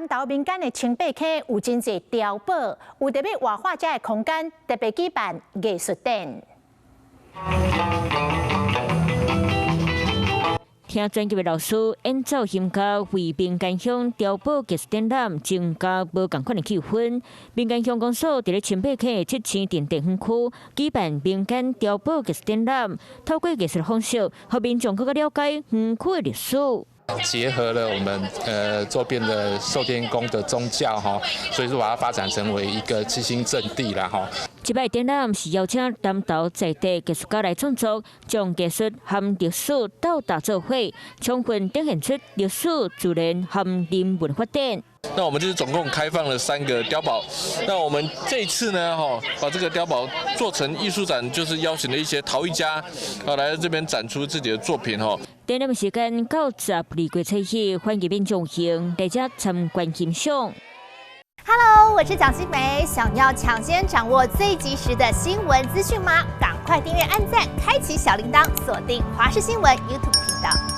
南投民间的清北溪有真侪碉堡，为着要活化这个空间，特别举办艺术展。听专业的老师演奏音乐，为民间乡碉堡艺术展览增加无同款的气氛。民间乡公所伫咧清北溪7星电地园区举办民间碉堡艺术展览，透过艺术的方式，让民众更加了解园区的历史。结合了我们周边的寿天宫的宗教哈，所以说把它发展成为一个七星阵地啦哈。这摆展览是邀请南投在地艺术家来创作，将艺术和历史斗搭做伙，充分展现出历史、自然和人文发展。那我们就是总共开放了3个碉堡。那我们这一次呢，把这个碉堡做成艺术展，就是邀请了一些陶艺家，来这边展出自己的作品哈。展览时间到12月7日，欢迎民众行大家参观欣赏。Hello， 我是蒋欣梅。想要抢先掌握最及时的新闻资讯吗？赶快订阅、按赞、开启小铃铛，锁定华视新闻 YouTube 频道。